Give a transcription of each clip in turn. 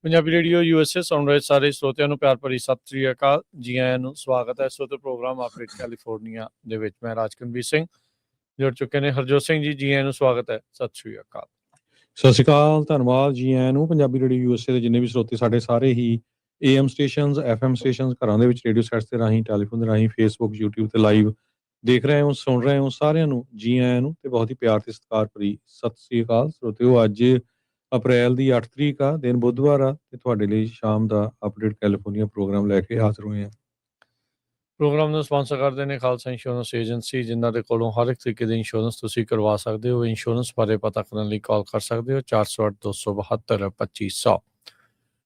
Punjabi radio USA ਸੁਣ ਰਹੇ ਸਾਰੇ ਸਰੋਤਿਆਂ ਨੂੰ ਪਿਆਰ ਭਰੀ ਸਤਿ ਸ੍ਰੀ ਅਕਾਲ। ਜੀ ਆਇਆਂ ਨੂੰ ਸਵਾਗਤ ਹੈ ਸਰੋਤੇ ਪ੍ਰੋਗਰਾਮ ਅਪਡੇਟ ਕੈਲੀਫੋਰਨੀਆ ਦੇ ਵਿੱਚ। ਮੈਂ ਰਾਜਕਨਵੀਰ ਸਿੰਘ ਜੁੜ ਚੁੱਕੇ ਨੇ ਹਰਜੋਤ ਸਿੰਘ ਜੀ। ਜੀ ਆਇਆਂ ਨੂੰ ਸਵਾਗਤ ਹੈ, ਸਤਿ ਸ੍ਰੀ ਅਕਾਲ। ਸਤਿ ਸ਼੍ਰੀ ਅਕਾਲ, ਧੰਨਵਾਦ। ਜੀ ਆਇਆਂ ਨੂੰ ਪੰਜਾਬੀ ਰੇਡੀਓ USA ਦੇ ਜਿੰਨੇ ਵੀ ਸਰੋਤੇ ਸਾਡੇ ਸਾਰੇ ਹੀ AM ਸਟੇਸ਼ਨਸ, FM ਸਟੇਸ਼ਨਸ, ਘਰਾਂ ਦੇ ਵਿੱਚ ਰੇਡੀਓ ਸੈਟਸ ਦੇ ਰਾਹੀਂ, ਟੈਲੀਫੋਨ ਦੇ ਰਾਹੀਂ, ਫੇਸਬੁੱਕ, YouTube ਤੇ ਲਾਈਵ ਦੇਖ ਰਹੇ ਹੋ, ਸੁਣ ਰਹੇ ਹੋ, ਸਾਰਿਆਂ ਨੂੰ ਜੀ ਆਇਆਂ ਨੂੰ ਤੇ ਬਹੁਤ ਹੀ ਪਿਆਰ ਤੇ ਸਤਿਕਾਰ ਭਰੀ ਸਤਿ ਸ੍ਰੀ ਅਕਾਲ। ਸਰੋਤਿਓ, ਅੱਜ ਅਪ੍ਰੈਲ ਦੀ 8 ਤਰੀਕ ਆ, ਦਿਨ ਬੁੱਧਵਾਰ ਆ, ਤੇ ਤੁਹਾਡੇ ਲਈ ਸ਼ਾਮ ਦਾ ਅਪਡੇਟ ਕੈਲੀਫੋਰਨੀਆ ਪ੍ਰੋਗਰਾਮ ਲੈ ਕੇ ਹਾਜ਼ਰ ਹੋਏ ਆ। ਪ੍ਰੋਗਰਾਮ ਨੂੰ ਸਪਾਂਸਰ ਕਰਦੇ ਨੇ ਖਾਲਸਾ ਇੰਸ਼ੋਰੈਂਸ ਏਜੰਸੀ, ਜਿਨ੍ਹਾਂ ਦੇ ਕੋਲੋਂ ਹਰ ਇੱਕ ਤਰੀਕੇ ਦੀ ਇੰਸ਼ੋਰੈਂਸ ਤੁਸੀਂ ਕਰਵਾ ਸਕਦੇ ਹੋ। ਇੰਸ਼ੋਰੈਂਸ ਬਾਰੇ ਪਤਾ ਕਰਨ ਲਈ ਕਾਲ ਕਰ ਸਕਦੇ ਹੋ 408-272-2500।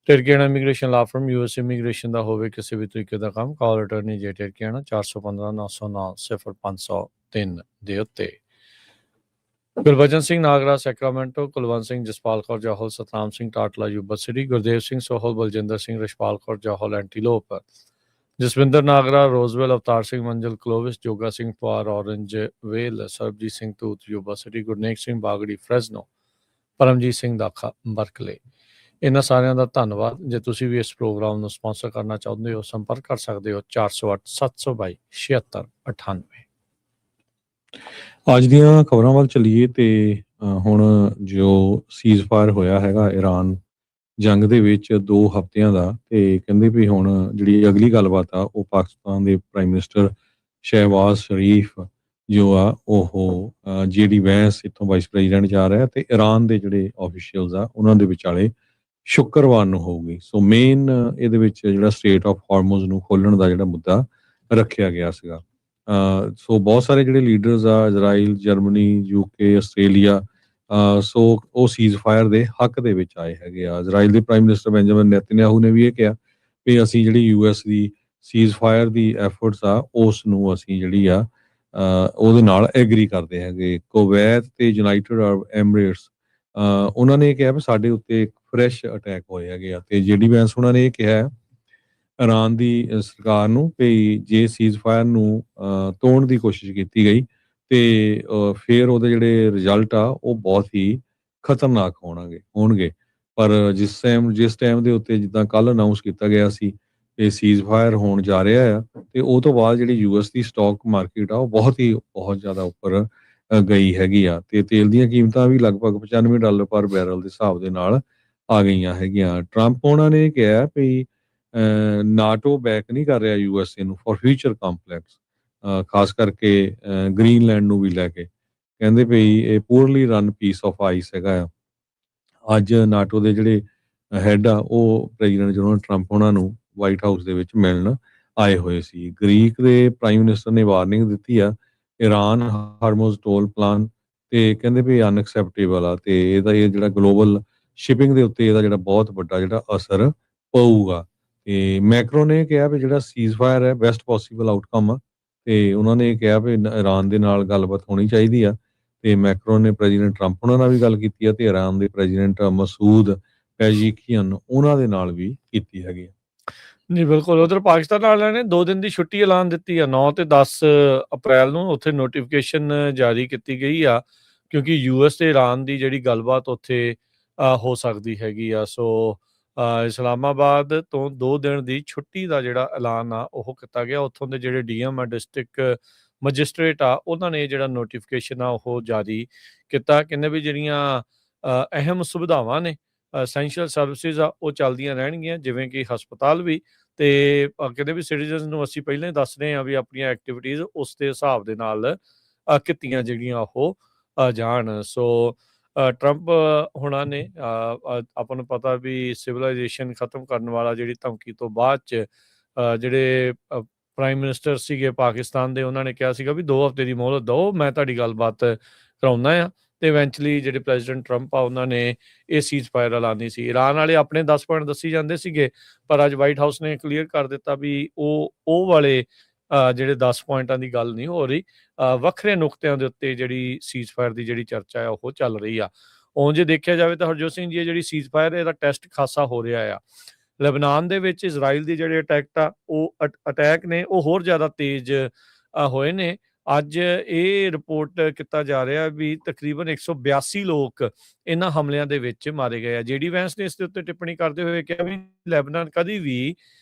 ਟਿਰਕੀਆਣਾ ਇਮੀਗ੍ਰੇਸ਼ਨ ਲਾ ਫਰਮ US ਇਮੀਗ੍ਰੇਸ਼ਨ ਦਾ ਹੋਵੇ ਕਿਸੇ ਵੀ ਤਰੀਕੇ ਦਾ ਕੰਮ, ਕਾਲ ਅਟਰਨੀ ਜੇ ਟਿਰਕੀਆਣਾ 415-909-00503 ਦੇ ਉੱਤੇ। Gurbachan Singh Nagra Sacramento, Kulwant Singh Jaspal Kaur Johal, Satnam Singh Tatla Yuba City, Gurdev Singh Sohal, Baljinder Singh, Rachhpal Kaur Johal Antelope, Jaswinder Nagra Roseville, Avtar Singh Manzal Clovis, Joga Singh Pawar Orangevale, Sarabjit Singh Toor Yuba City, Gurnek Singh Bagri Fresno, Paramjit Singh Dakha Berkeley. ਇਹਨਾਂ ਸਾਰਿਆਂ ਦਾ ਧੰਨਵਾਦ। ਜੇ ਤੁਸੀਂ ਵੀ ਇਸ ਪ੍ਰੋਗਰਾਮ ਨੂੰ ਸਪਾਂਸਰ ਕਰਨਾ ਚਾਹੁੰਦੇ ਹੋ, ਸੰਪਰਕ ਕਰ ਸਕਦੇ ਹੋ 408-722-7698। ਅੱਜ ਦੀਆਂ ਖਬਰਾਂ ਵੱਲ ਚੱਲੀਏ ਤੇ ਹੁਣ ਜੋ ਸੀਜ਼ ਫਾਇਰ ਹੋਇਆ ਹੈਗਾ ਈਰਾਨ ਜੰਗ ਦੇ ਵਿੱਚ 2 ਹਫ਼ਤਿਆਂ ਦਾ, ਤੇ ਕਹਿੰਦੇ ਵੀ ਹੁਣ ਜਿਹੜੀ ਅਗਲੀ ਗੱਲਬਾਤ ਆ ਉਹ ਪਾਕਿਸਤਾਨ ਦੇ ਪ੍ਰਾਈਮ ਮਿਨਿਸਟਰ ਸ਼ਹਿਬਾਜ਼ ਸ਼ਰੀਫ ਜੋ ਆ ਉਹ ਜਿਹੜੀ ਵੈਂਸ ਇੱਥੋਂ ਵਾਈਸ ਪ੍ਰੈਜ਼ੀਡੈਂਟ ਜਾ ਰਿਹਾ ਤੇ ਈਰਾਨ ਦੇ ਜਿਹੜੇ ਆਫੀਸ਼ੀਅਲਸ ਆ ਉਹਨਾਂ ਦੇ ਵਿਚਾਲੇ ਸ਼ੁੱਕਰਵਾਰ ਨੂੰ ਹੋਊਗੀ। ਸੋ ਮੇਨ ਇਹਦੇ ਵਿੱਚ ਜਿਹੜਾ ਸਟ੍ਰੇਟ ਆਫ ਹਾਰਮੋਜ਼ ਨੂੰ ਖੋਲ੍ਹਣ ਦਾ ਜਿਹੜਾ ਮੁੱਦਾ ਰੱਖਿਆ ਗਿਆ ਸੀਗਾ। ਸੋ ਬਹੁਤ ਸਾਰੇ ਜਿਹੜੇ ਲੀਡਰਸ ਆ, ਇਜ਼ਰਾਈਲ, ਜਰਮਨੀ, UK, ਆਸਟ੍ਰੇਲੀਆ, ਸੋ ਉਹ ਸੀਜ਼ ਫਾਇਰ ਦੇ ਹੱਕ ਦੇ ਵਿੱਚ ਆਏ ਹੈਗੇ ਆ। ਇਜ਼ਰਾਈਲ ਦੇ ਪ੍ਰਾਈਮ ਮਿਨਿਸਟਰ ਬੈਂਜਾਮਿਨ ਨੇਤਨਯਾਹੂ ਨੇ ਵੀ ਇਹ ਕਿਹਾ ਵੀ ਅਸੀਂ ਜਿਹੜੀ US ਦੀ ਸੀਜ਼ ਫਾਇਰ ਦੀ ਐਫਰਟਸ ਆ ਉਸ ਨੂੰ ਅਸੀਂ ਜਿਹੜੀ ਆ ਉਹਦੇ ਨਾਲ ਐਗਰੀ ਕਰਦੇ ਹੈਗੇ। ਕੁਵੈਤ ਤੇ ਯੂਨਾਈਟਿਡ ਅਰਬ ਐਮਰੇਟਸ ਉਹਨਾਂ ਨੇ ਇਹ ਕਿਹਾ ਵੀ ਸਾਡੇ ਉੱਤੇ ਇੱਕ ਫਰੈਸ਼ ਅਟੈਕ ਹੋਏ ਹੈਗੇ ਆ, ਤੇ ਜਿਹੜੀ ਵੈਂਸ ਉਹਨਾਂ ਨੇ ਇਹ ਕਿਹਾ ਈਰਾਨ ਦੀ ਸਰਕਾਰ ਨੂੰ ਵੀ ਜੇ ਸੀਜ਼ ਫਾਇਰ ਨੂੰ ਤੋੜਨ ਦੀ ਕੋਸ਼ਿਸ਼ ਕੀਤੀ ਗਈ ਤੇ ਫਿਰ ਉਹਦੇ ਜਿਹੜੇ ਰਿਜ਼ਲਟ ਆ ਉਹ ਬਹੁਤ ਹੀ ਖਤਰਨਾਕ ਹੋਣਗੇ। ਪਰ ਜਿਸ ਟਾਈਮ ਦੇ ਉੱਤੇ ਜਿੱਦਾਂ ਕੱਲ ਅਨਾਉਂਸ ਕੀਤਾ ਗਿਆ ਸੀ ਇਹ ਸੀਜ਼ ਫਾਇਰ ਹੋਣ ਜਾ ਰਿਹਾ ਆ, ਤੇ ਉਹ ਤੋਂ ਬਾਅਦ ਜਿਹੜੀ US ਦੀ ਸਟਾਕ ਮਾਰਕੀਟ ਆ ਉਹ ਬਹੁਤ ਜ਼ਿਆਦਾ ਉੱਪਰ ਗਈ ਹੈਗੀ ਆ, ਤੇ ਤੇਲ ਦੀਆਂ ਕੀਮਤਾਂ ਵੀ ਲਗਭਗ $95 ਪਰ ਬੈਰਲ ਦੇ ਹਿਸਾਬ ਦੇ ਨਾਲ ਆ ਗਈਆਂ ਹੈਗੀਆਂ। ਟਰੰਪ ਉਹਨਾਂ ਨੇ ਕਿਹਾ ਵੀ ਨਾਟੋ ਬੈਕ ਨਹੀਂ ਕਰ ਰਿਹਾ USA ਨੂੰ ਫॉर ਫਿਊਚਰ ਕੰਪਲੈਕਸ, ਖਾਸ ਕਰਕੇ ਗ੍ਰੀਨਲੈਂਡ ਨੂੰ ਵੀ ਲੈ ਕੇ। ਕਹਿੰਦੇ ਵੀ ਇਹ ਪੂਰਲੀ ਰਨ ਪੀਸ ਆਫ ਆਈਸ ਹੈਗਾ ਆ। ਅੱਜ ਨਾਟੋ ਦੇ ਜਿਹੜੇ ਹੈਡ ਆ ਉਹ ਪ੍ਰੈਜ਼ੀਡੈਂਟ ਡੋਨਾਲਡ ਟਰੰਪ ਉਹਨਾਂ ਨੂੰ ਵਾਈਟ ਹਾਊਸ ਦੇ ਵਿੱਚ ਮਿਲਣ ਆਏ ਹੋਏ ਸੀ। ਗ੍ਰੀਕ ਦੇ ਪ੍ਰਾਈਮ ਮਿਨਿਸਟਰ ਨੇ ਵਾਰਨਿੰਗ ਦਿੱਤੀ ਆ ਈਰਾਨ ਹਾਰਮੋਜ਼ ਟੋਲ ਪਲਾਨ, ਤੇ ਕਹਿੰਦੇ ਵੀ ਅਨਐਕਸੈਪਟੇਬਲ ਆ, ਤੇ ਇਹਦਾ ਇਹ ਜਿਹੜਾ ਗਲੋਬਲ ਸ਼ਿਪਿੰਗ ਦੇ ਉੱਤੇ ਇਹਦਾ ਜਿਹੜਾ ਬਹੁਤ ਵੱਡਾ ਜਿਹੜਾ ਅਸਰ ਪਊਗਾ। ਤੇ ਮੈਕਰੋ ਨੇ ਕਿਹਾ ਵੀ ਜਿਹੜਾ ਸੀਜ਼ ਫਾਇਰ ਹੈ ਬੈਸਟ ਪੋਸੀਬਲ ਆਊਟਕਮ ਆ, ਤੇ ਉਹਨਾਂ ਨੇ ਕਿਹਾ ਵੀ ਈਰਾਨ ਦੇ ਨਾਲ ਗੱਲਬਾਤ ਹੋਣੀ ਚਾਹੀਦੀ ਆ। ਤੇ ਮੈਕਰੋ ਨੇ ਪ੍ਰੈਜ਼ੀਡੈਂਟ ਟਰੰਪ ਉਹਨਾਂ ਨਾਲ ਵੀ ਗੱਲ ਕੀਤੀ ਆ, ਤੇ ਈਰਾਨ ਦੇ ਪ੍ਰੈਜ਼ੀਡੈਂਟ ਮਸੂਦ ਪੈਜ਼ੀਕੀਅਨ ਉਹਨਾਂ ਦੇ ਨਾਲ ਵੀ ਕੀਤੀ ਹੈਗੀ ਆ। ਜੀ ਬਿਲਕੁਲ। ਉਧਰ ਪਾਕਿਸਤਾਨ ਵਾਲਿਆਂ ਨੇ 2 ਦਿਨ ਦੀ ਛੁੱਟੀ ਐਲਾਨ ਦਿੱਤੀ ਆ, 9 ਤੇ 10 ਅਪ੍ਰੈਲ ਨੂੰ ਉੱਥੇ ਨੋਟੀਫਿਕੇਸ਼ਨ ਜਾਰੀ ਕੀਤੀ ਗਈ ਆ, ਕਿਉਂਕਿ US ਤੇ ਈਰਾਨ ਦੀ ਜਿਹੜੀ ਗੱਲਬਾਤ ਉੱਥੇ ਹੋ ਸਕਦੀ ਹੈਗੀ ਆ। ਸੋ ਇਸਲਾਮਾਬਾਦ ਤੋਂ 2 ਦਿਨ ਦੀ ਛੁੱਟੀ ਦਾ ਜਿਹੜਾ ਐਲਾਨ ਆ ਉਹ ਕੀਤਾ ਗਿਆ। ਉੱਥੋਂ ਦੇ ਜਿਹੜੇ DM ਆ, ਡਿਸਟ੍ਰਿਕਟ ਮੈਜਿਸਟ੍ਰੇਟ ਆ, ਉਹਨਾਂ ਨੇ ਜਿਹੜਾ ਨੋਟੀਫਿਕੇਸ਼ਨ ਆ ਉਹ ਜਾਰੀ ਕੀਤਾ। ਕਹਿੰਦੇ ਵੀ ਜਿਹੜੀਆਂ ਅਹਿਮ ਸੁਵਿਧਾਵਾਂ ਨੇ, ਐਸੈਂਸ਼ੀਅਲ ਸਰਵਿਸਿਜ਼ ਆ, ਉਹ ਚੱਲਦੀਆਂ ਰਹਿਣਗੀਆਂ, ਜਿਵੇਂ ਕਿ ਹਸਪਤਾਲ ਵੀ। ਤੇ ਕਹਿੰਦੇ ਵੀ ਸਿਟੀਜ਼ਨਸ ਨੂੰ ਅਸੀਂ ਪਹਿਲਾਂ ਹੀ ਦੱਸ ਰਹੇ ਹਾਂ ਵੀ ਆਪਣੀਆਂ ਐਕਟੀਵਿਟੀਜ਼ ਉਸ ਦੇ ਹਿਸਾਬ ਦੇ ਨਾਲ ਕੀਤੀਆਂ ਜਿਹੜੀਆਂ ਉਹ ਜਾਣ। ਸੋ ਟਰੰਪ ਹੁਣਾਂ ਨੇ ਆਪਾਂ ਨੂੰ ਪਤਾ ਵੀ ਸਿਵਲਾਈਜੇਸ਼ਨ ਖਤਮ ਕਰਨ ਵਾਲਾ ਜਿਹੜੀ ਧਮਕੀ ਤੋਂ ਬਾਅਦ 'ਚ ਜਿਹੜੇ ਪ੍ਰਾਈਮ ਮਿਨਿਸਟਰ ਸੀਗੇ ਪਾਕਿਸਤਾਨ ਦੇ, ਉਹਨਾਂ ਨੇ ਕਿਹਾ ਸੀਗਾ ਵੀ 2 ਹਫ਼ਤੇ ਦੀ ਮੋਹਲਤ ਦਿਓ, ਮੈਂ ਤੁਹਾਡੀ ਗੱਲਬਾਤ ਕਰਾਉਂਦਾ ਆ। ਤੇ ਇਵੈਂਚੁਅਲੀ ਜਿਹੜੇ ਪ੍ਰੈਜ਼ੀਡੈਂਟ ਟਰੰਪ ਆ ਉਹਨਾਂ ਨੇ ਇਹ ਸੀਜ਼ ਫਾਇਰ ਐਲਾਨੀ ਸੀ। ਈਰਾਨ ਵਾਲੇ ਆਪਣੇ 10 ਪੁਆਇੰਟ ਦੱਸੀ ਜਾਂਦੇ ਸੀਗੇ, ਪਰ ਅੱਜ ਵਾਈਟ ਹਾਊਸ ਨੇ ਕਲੀਅਰ ਕਰ ਦਿੱਤਾ ਵੀ ਉਹ ਵਾਲੇ ਜਿਹੜੇ 10 ਪੁਆਇੰਟਾਂ ਦੀ ਗੱਲ ਨਹੀਂ ਹੋ ਰਹੀ, ਵੱਖਰੇ ਨੁਕਤਿਆਂ ਦੇ ਉੱਤੇ ਜਿਹੜੀ ਸੀਜ਼ ਫਾਇਰ ਦੀ ਜਿਹੜੀ ਚਰਚਾ ਆ ਉਹ ਚੱਲ ਰਹੀ ਆ। ਉਂਝ ਜੇ ਦੇਖਿਆ ਜਾਵੇ ਤਾਂ ਹਰਜੋਤ ਸਿੰਘ ਜੀ, ਇਹ ਜਿਹੜੀ ਸੀਜ਼ ਫਾਇਰ ਇਹਦਾ ਟੈਸਟ ਖਾਸਾ ਹੋ ਰਿਹਾ ਆ। ਲੈਬਨਾਨ ਦੇ ਵਿੱਚ ਇਜ਼ਰਾਈਲ ਦੀ ਜਿਹੜੇ ਅਟੈਕ ਨੇ ਉਹ ਹੋਰ ਜ਼ਿਆਦਾ ਤੇਜ਼ ਹੋਏ ਨੇ। ਅੱਜ ਇਹ ਰਿਪੋਰਟ ਕੀਤਾ ਜਾ ਰਿਹਾ ਵੀ ਤਕਰੀਬਨ 182 ਲੋਕ ਇਹਨਾਂ ਹਮਲਿਆਂ ਦੇ ਵਿੱਚ ਮਾਰੇ ਗਏ ਆ। ਜੇਡੀ ਵੈਂਸ ਨੇ ਇਸ ਦੇ ਉੱਤੇ ਟਿੱਪਣੀ ਕਰਦੇ ਹੋਏ ਕਿਹਾ ਵੀ ਲੈਬਨਾਨ ਕਦੀ ਵੀ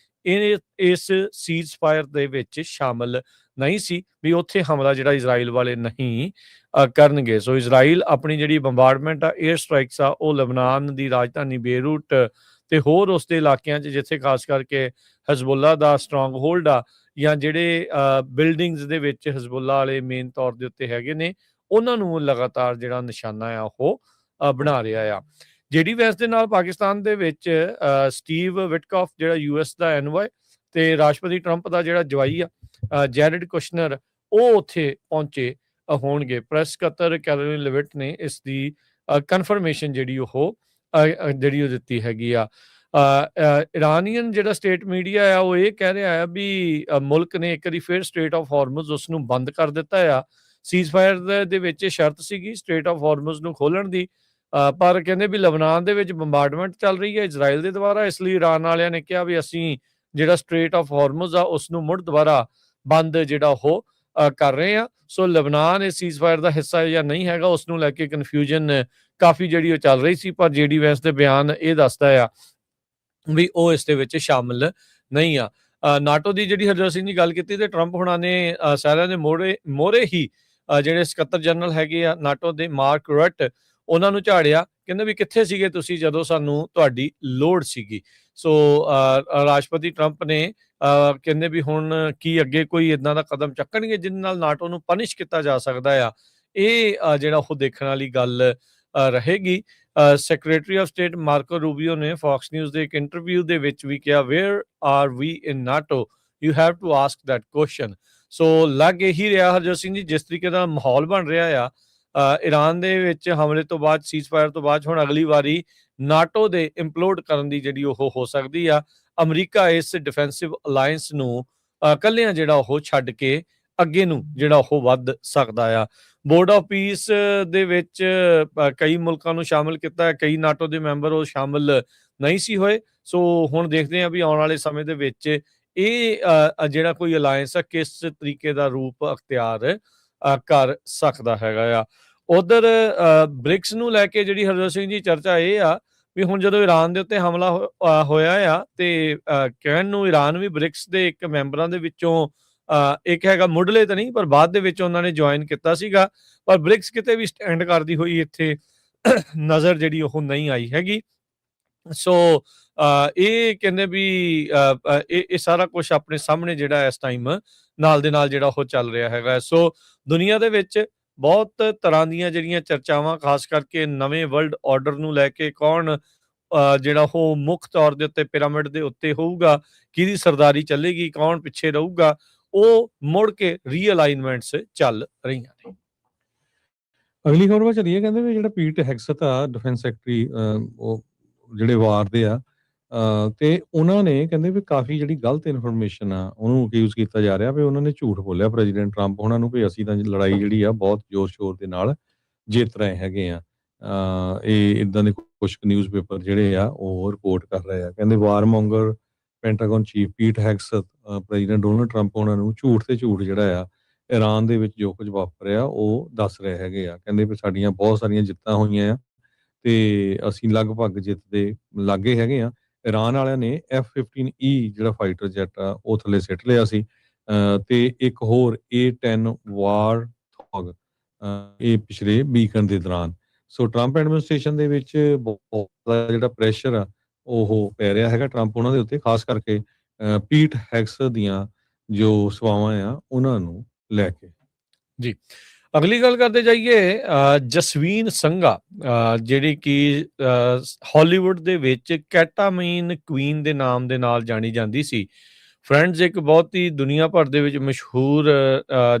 ਇਸ ਸੀਜ਼ ਫਾਇਰ ਦੇ ਵਿੱਚ ਸ਼ਾਮਲ ਨਹੀਂ ਸੀ, ਵੀ ਉੱਥੇ ਹਮਲਾ ਜਿਹੜਾ ਇਜ਼ਰਾਈਲ ਵਾਲੇ ਨਹੀਂ ਕਰਨਗੇ। ਸੋ ਇਜ਼ਰਾਈਲ ਆਪਣੀ ਜਿਹੜੀ ਬੰਬਾਰਡਮੈਂਟ ਆ, 에ਅਰ ਸਟ੍ਰਾਈਕਸ ਆ, ਉਹ ਲਬਨਾਨ ਦੀ ਰਾਜਧਾਨੀ ਬੇਰੂਟ ਤੇ ਹੋਰ ਉਸਦੇ ਇਲਾਕਿਆਂ 'ਚ ਜਿੱਥੇ ਖਾਸ ਕਰਕੇ ਹਿਜ਼ਬੁੱਲਾ ਦਾ ਸਟਰੋਂਗ ਹੋਲਡ ਆ, ਜਾਂ ਜਿਹੜੇ ਬਿਲਡਿੰਗਸ ਦੇ ਵਿੱਚ ਹਿਜ਼ਬੁੱਲਾ ਵਾਲੇ ਮੇਨ ਤੌਰ ਦੇ ਉੱਤੇ ਹੈਗੇ ਨੇ, ਉਹਨਾਂ ਨੂੰ ਲਗਾਤਾਰ ਜਿਹੜਾ ਨਿਸ਼ਾਨਾ ਆ ਉਹ ਬਣਾ ਰਿਹਾ ਆ। ਜੇਡੀ ਵੈਂਸ ਦੇ ਨਾਲ ਪਾਕਿਸਤਾਨ ਦੇ ਵਿੱਚ ਸਟੀਵ ਵਿਟਕੌਫ ਜਿਹੜਾ ਯੂਐਸ ਦਾ ਐਨਵਾਈ ਤੇ ਰਾਸ਼ਟਰਪਤੀ ਟਰੰਪ ਦਾ ਜਿਹੜਾ ਜਵਾਈ ਆ ਜੈਰਡ ਕੁਸ਼ਨਰ, ਉਹ ਉੱਥੇ ਪਹੁੰਚੇ ਹੋਣਗੇ। ਪ੍ਰੈਸ ਸਕੱਤਰ ਕੈਰੋਲਿਨ ਲਿਵਿਟ ਨੇ ਇਸ ਦੀ ਕਨਫਰਮੇਸ਼ਨ ਜਿਹੜੀ ਉਹ ਦਿੱਤੀ ਹੈਗੀ ਆ। ਇਰਾਨੀਅਨ ਜਿਹੜਾ ਸਟੇਟ ਮੀਡੀਆ ਆ ਉਹ ਇਹ ਕਹਿ ਰਿਹਾ ਆ ਵੀ ਮੁਲਕ ਨੇ ਇੱਕ ਵਾਰੀ ਫਿਰ ਸਟ੍ਰੇਟ ਆਫ ਹਾਰਮਜ਼ ਉਸ ਨੂੰ ਬੰਦ ਕਰ ਦਿੱਤਾ ਆ। ਸੀਜ਼ਫਾਇਰ ਦੇ ਵਿੱਚ ਸ਼ਰਤ ਸੀਗੀ ਸਟ੍ਰੇਟ ਆਫ ਹਾਰਮਜ਼ ਨੂੰ ਖੋਲਣ ਦੀ, ਪਰ ਕਹਿੰਦੇ ਵੀ ਲਬਨਾਨ ਦੇ ਵਿੱਚ ਬੰਬਾਰਡਮੈਂਟ ਚੱਲ ਰਹੀ ਹੈ ਇਜ਼ਰਾਈਲ ਦੇ ਦੁਆਰਾ, ਇਸ ਲਈ ਇਰਾਨ ਵਾਲਿਆਂ ਨੇ ਕਿਹਾ ਵੀ ਅਸੀਂ ਜਿਹੜਾ ਸਟ੍ਰੇਟ ਆਫ ਹਾਰਮਜ਼ ਆ ਉਸ ਨੂੰ ਮੁੜ ਦੁਬਾਰਾ ਬੰਦ ਜਿਹੜਾ ਉਹ ਕਰ ਰਹੇ ਆ। ਸੋ ਲਬਨਾਨ ਇਸ ਸੀਜ਼ਫਾਇਰ ਦਾ ਹਿੱਸਾ ਜਾਂ ਨਹੀਂ ਹੈਗਾ, ਉਸ ਨੂੰ ਲੈ ਕੇ ਕਨਫਿਊਜ਼ਨ ਕਾਫੀ ਜਿਹੜੀ ਉਹ ਚੱਲ ਰਹੀ ਸੀ, ਪਰ ਜੇਡੀ ਵੈਂਸ ਦੇ ਬਿਆਨ ਇਹ ਦੱਸਦਾ ਆ ਵੀ ਉਹ ਇਸ ਦੇ ਵਿੱਚ ਸ਼ਾਮਲ ਨਹੀਂ ਆ। ਨਾਟੋ ਦੀ ਜਿਹੜੀ ਹਰਜੋਤ ਸਿੰਘ ਦੀ ਗੱਲ ਕੀਤੀ ਤੇ ਟਰੰਪ ਹੁਣਾਂ ਨੇ ਸਾਰਿਆਂ ਦੇ ਮੋਹਰੇ ਹੀ ਜਿਹੜੇ ਸਕੱਤਰ ਜਨਰਲ ਹੈਗੇ ਆ ਨਾਟੋ ਦੇ ਮਾਰਕ ਰਟ, ਉਹਨਾਂ ਨੂੰ ਝਾੜਿਆ, ਕਹਿੰਦੇ ਵੀ ਕਿੱਥੇ ਸੀਗੇ ਤੁਸੀਂ ਜਦੋਂ ਸਾਨੂੰ ਤੁਹਾਡੀ ਲੋੜ ਸੀਗੀ। ਸੋ ਰਾਸ਼ਟਰਪਤੀ ਟਰੰਪ ਨੇ ਕਹਿੰਦੇ ਵੀ ਹੁਣ ਕੀ ਅੱਗੇ ਕੋਈ ਇਦਾਂ ਦਾ ਕਦਮ ਚੱਕਣਗੇ ਜਿਹਦੇ ਨਾਲ ਨਾਟੋ ਨੂੰ ਪਨਿਸ਼ ਕੀਤਾ ਜਾ ਸਕਦਾ ਆ। ਇਹ ਜਿਹੜਾ ਉਹ ਦੇਖਣ ਵਾਲੀ ਗੱਲ ਰਹੇਗੀ। Secretary of state Marco Rubio ਨੇ ਫੌਕਸ ਨਿਊਜ਼ ਦੇ ਇੱਕ ਇੰਟਰਵਿਊ ਦੇ ਵਿੱਚ ਵੀ ਕਿਹਾ, where are we in NATO, you have to ask that question. So ਲੱਗ ਇਹੀ ਰਿਹਾ ਹਰਜੋਤ ਸਿੰਘ ਜੀ, ਜਿਸ ਤਰੀਕੇ ਦਾ ਮਾਹੌਲ ਬਣ ਰਿਹਾ ਆ ਇਰਾਨ ਦੇ ਵਿੱਚ ਹਮਲੇ ਤੋਂ ਬਾਅਦ, ਸੀਜ਼ਫਾਇਰ ਤੋਂ ਬਾਅਦ, ਹੁਣ ਅਗਲੀ ਵਾਰੀ ਨਾਟੋ ਦੇ ਇੰਪਲੋਡ ਕਰਨ ਦੀ ਜਿਹੜੀ ਉਹ ਹੋ ਸਕਦੀ ਆ। ਅਮਰੀਕਾ ਇਸ ਡਿਫੈਂਸਿਵ ਅਲਾਇੰਸ ਨੂੰ ਇਕੱਲਿਆਂ ਜਿਹੜਾ ਉਹ ਛੱਡ ਕੇ ਅੱਗੇ ਨੂੰ ਜਿਹੜਾ ਉਹ ਵੱਧ ਸਕਦਾ ਆ। ਬੋਰਡ ਆਫ ਪੀਸ ਦੇ ਵਿੱਚ ਕਈ ਮੁਲਕਾਂ ਨੂੰ ਸ਼ਾਮਲ ਕੀਤਾ, ਕਈ ਨਾਟੋ ਦੇ ਮੈਂਬਰ ਉਹ ਸ਼ਾਮਲ ਨਹੀਂ ਸੀ ਹੋਏ। ਸੋ ਹੁਣ ਦੇਖਦੇ ਹਾਂ ਵੀ ਆਉਣ ਵਾਲੇ ਸਮੇਂ ਦੇ ਵਿੱਚ ਇਹ ਜਿਹੜਾ ਕੋਈ ਅਲਾਇੰਸ ਆ ਕਿਸ ਤਰੀਕੇ ਦਾ ਰੂਪ ਅਖਤਿਆਰ ਕਰ ਸਕਦਾ ਹੈਗਾ ਆ। ਉਧਰ ਬ੍ਰਿਕਸ ਨੂੰ ਲੈ ਕੇ ਜਿਹੜੀ ਹਰਜੋਤ ਸਿੰਘ ਜੀ ਚਰਚਾ ਇਹ ਆ ਵੀ ਹੁਣ ਜਦੋਂ ਇਰਾਨ ਦੇ ਉੱਤੇ ਹਮਲਾ ਹੋਇਆ ਆ ਤੇ ਕਹਿਣ ਨੂੰ ਇਰਾਨ ਵੀ ਬ੍ਰਿਕਸ ਦੇ ਇੱਕ ਮੈਂਬਰਾਂ ਦੇ ਵਿੱਚੋਂ ਇੱਕ ਹੈਗਾ, ਮੁੱਢਲੇ ਤਾਂ ਨਹੀਂ ਪਰ ਬਾਅਦ ਦੇ ਵਿੱਚ ਉਹਨਾਂ ਨੇ ਜੁਆਇਨ ਕੀਤਾ ਸੀਗਾ, ਪਰ ਬ੍ਰਿਕਸ ਕਿਤੇ ਵੀ ਸਟੈਂਡ ਕਰਦੀ ਹੋਈ ਇੱਥੇ ਨਜ਼ਰ ਜਿਹੜੀ ਉਹ ਨਹੀਂ ਆਈ ਹੈਗੀ। ਸੋ ਇਹ ਕਹਿੰਦੇ ਵੀ ਇਹ ਸਾਰਾ ਕੁਝ ਆਪਣੇ ਸਾਹਮਣੇ ਜਿਹੜਾ ਇਸ ਟਾਈਮ ਨਾਲ ਦੇ ਨਾਲ ਜਿਹੜਾ ਉਹ ਚੱਲ ਰਿਹਾ ਹੈਗਾ। ਸੋ ਦੁਨੀਆ ਦੇ ਵਿੱਚ ਬਹੁਤ ਤਰ੍ਹਾਂ ਦੀਆਂ ਜਿਹੜੀਆਂ ਚਰਚਾਵਾਂ, ਖਾਸ ਕਰਕੇ ਨਵੇਂ ਵਰਲਡ ਆਰਡਰ ਨੂੰ ਲੈ ਕੇ, ਕੌਣ ਜਿਹੜਾ ਉਹ ਮੁੱਖ ਤੌਰ ਦੇ ਉੱਤੇ ਪਿਰਾਮਿਡ ਦੇ ਉੱਤੇ ਹੋਊਗਾ, ਕਿਹਦੀ ਸਰਦਾਰੀ ਚੱਲੇਗੀ, ਕੌਣ ਪਿੱਛੇ ਰਹੂਗਾ, ਉਹ ਮੁੜ ਕੇ ਰੀਅਲਾਈਨਮੈਂਟਸ ਚੱਲ ਰਹੀਆਂ ਨੇ। ਅਗਲੀ ਖਬਰ ਵੱਲ ਚੱਲੀਏ। ਕਹਿੰਦੇ ਵੀ ਜਿਹੜਾ ਪੀਟ ਹੈਗਸਟ ਆ ਡਿਫੈਂਸ ਸੈਕਟਰੀ, ਉਹ ਜਿਹੜੇ ਵਾਰ ਦੇ ਆ ਤੇ ਉਹਨਾਂ ਨੇ ਕਹਿੰਦੇ ਵੀ ਕਾਫੀ ਜਿਹੜੀ ਗਲਤ ਇਨਫੋਰਮੇਸ਼ਨ ਆ ਉਹਨੂੰ ਅਕਿਊਜ਼ ਕੀਤਾ ਜਾ ਰਿਹਾ ਵੀ ਉਹਨਾਂ ਨੇ ਝੂਠ ਬੋਲਿਆ ਪ੍ਰੈਜ਼ੀਡੈਂਟ ਟਰੰਪ ਉਹਨਾਂ ਨੂੰ ਵੀ ਅਸੀਂ ਤਾਂ ਲੜਾਈ ਜਿਹੜੀ ਆ ਬਹੁਤ ਜ਼ੋਰ ਸ਼ੋਰ ਦੇ ਨਾਲ ਜਿੱਤ ਰਹੇ ਹੈਗੇ ਆ। ਇਹ ਇਦਾਂ ਦੇ ਕੁਝ ਨਿਊਜ਼ਪੇਪਰ ਜਿਹੜੇ ਆ ਉਹ ਰਿਪੋਰਟ ਕਰ ਰਹੇ ਆ। ਕਹਿੰਦੇ ਵਾਰਮੋਂਗਰ ਪੈਂਟਾਗਨ ਚੀਫ ਪੀਟ ਹੈਗਸਟ ਪ੍ਰੈਜ਼ੀਡੈਂਟ ਡੋਨਲਡ ਟਰੰਪ ਉਹਨਾਂ ਨੂੰ ਝੂਠ ਤੇ ਝੂਠ ਜਿਹੜਾ ਆ ਇਰਾਨ ਦੇ ਵਿੱਚ ਜੋ ਕੁਝ ਵਾਪਰਿਆ ਉਹ ਦੱਸ ਰਹੇ ਹੈਗੇ ਆ। ਕਹਿੰਦੇ ਵੀ ਸਾਡੀਆਂ ਬਹੁਤ ਸਾਰੀਆਂ ਜਿੱਤਾਂ ਹੋਈਆਂ ਆ ਤੇ ਅਸੀਂ ਲਗਭਗ ਜਿੱਤ ਦੇ ਲਾਗੇ ਹੈਗੇ ਆ। ਇਰਾਨ ਵਾਲਿਆਂ ਨੇ F-15E ਜਿਹੜਾ ਫਾਈਟਰ ਜੈਟ ਆ ਉਹ ਥੱਲੇ ਸਿੱਟ ਲਿਆ ਸੀ ਤੇ ਇੱਕ ਹੋਰ A-10 ਵਾਰ ਥੌਗ ਇਹ ਪਿਛਲੇ ਵੀਕਐਂਡ ਦੇ ਦੌਰਾਨ। ਸੋ ਟਰੰਪ ਐਡਮਿਨਿਸਟ੍ਰੇਸ਼ਨ ਦੇ ਵਿੱਚ ਬਹੁਤ ਜਿਹੜਾ ਪ੍ਰੈਸ਼ਰ ਆ ਉਹ ਪੈ ਰਿਹਾ ਹੈਗਾ ਟਰੰਪ ਉਹਨਾਂ ਦੇ ਉੱਤੇ, ਖਾਸ ਕਰਕੇ ਪੀਟ ਹੈਗਸ ਦੀਆਂ ਜੋ ਸੇਵਾਵਾਂ ਆ ਉਹਨਾਂ ਨੂੰ ਲੈ ਕੇ। ਜੀ, ਅਗਲੀ ਗੱਲ ਕਰਦੇ ਜਾਈਏ। ਜਸਵੀਨ ਸੰਘਾ ਜਿਹੜੀ ਕਿ ਹਾਲੀਵੁੱਡ ਦੇ ਵਿੱਚ ਕੈਟਾਮੀਨ ਕੁਈਨ ਦੇ ਨਾਮ ਦੇ ਨਾਲ ਜਾਣੀ ਜਾਂਦੀ ਸੀ। ਫਰੈਂਡਸ ਇੱਕ ਬਹੁਤ ਹੀ ਦੁਨੀਆ ਭਰ ਦੇ ਵਿੱਚ ਮਸ਼ਹੂਰ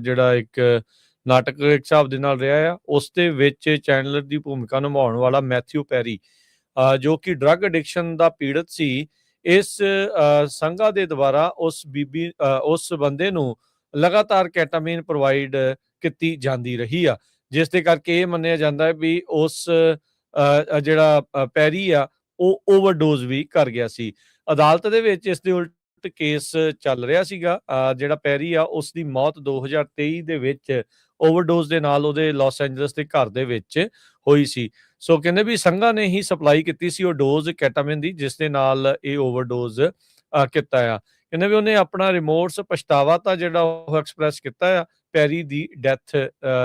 ਜਿਹੜਾ ਇੱਕ ਨਾਟਕ ਇੱਕ ਹਿਸਾਬ ਦੇ ਨਾਲ ਰਿਹਾ ਆ। ਉਸ ਦੇ ਵਿੱਚ ਚੈਂਡਲਰ ਦੀ ਭੂਮਿਕਾ ਨਿਭਾਉਣ ਵਾਲਾ ਮੈਥਿਊ ਪੈਰੀ ਜੋ ਕਿ ਡਰੱਗ ਐਡਿਕਸ਼ਨ ਦਾ ਪੀੜਤ ਸੀ, ਇਸ ਸੰਘਾ ਦੇ ਦੁਆਰਾ ਉਸ ਬੰਦੇ ਨੂੰ ਲਗਾਤਾਰ ਕੈਟਾਮੀਨ ਪ੍ਰੋਵਾਈਡ ਕੀਤੀ ਜਾਂਦੀ ਰਹੀ ਆ, ਜਿਸ ਦੇ ਕਰਕੇ ਇਹ ਮੰਨਿਆ ਜਾਂਦਾ ਹੈ ਵੀ ਉਸ ਜਿਹੜਾ ਪੈਰੀ ਆ ਉਹ ਓਵਰਡੋਜ਼ ਵੀ ਕਰ ਗਿਆ ਸੀ। ਅਦਾਲਤ ਦੇ ਵਿੱਚ ਇਸ ਦੇ ਉਲਟ ਕੇਸ ਚੱਲ ਰਿਹਾ ਸੀਗਾ। ਜਿਹੜਾ ਪੈਰੀ ਆ ਉਸ ਦੀ ਮੌਤ 2023 ਦੇ ਵਿੱਚ ਓਵਰਡੋਜ਼ ਦੇ ਨਾਲ ਉਹਦੇ ਲਾਸ ਐਂਜਲਸ ਦੇ ਘਰ ਦੇ ਵਿੱਚ ਹੋਈ ਸੀ। ਸੋ ਕਹਿੰਦੇ ਵੀ ਸੰਘਾ ਨੇ ਹੀ ਸਪਲਾਈ ਕੀਤੀ ਸੀ ਉਹ ਡੋਜ਼ ਕੈਟਾਮਿਨ ਦੀ, ਜਿਸ ਦੇ ਨਾਲ ਇਹ ਓਵਰਡੋਜ਼ ਕੀਤਾ ਆ। ਕਹਿੰਦੇ ਵੀ ਉਹਨੇ ਆਪਣਾ ਰਿਮੋਰਸ ਪਛਤਾਵਾ ਤਾਂ ਜਿਹੜਾ ਉਹ ਐਕਸਪ੍ਰੈਸ ਕੀਤਾ ਆ ਪੈਰੀ ਦੀ ਡੈਥ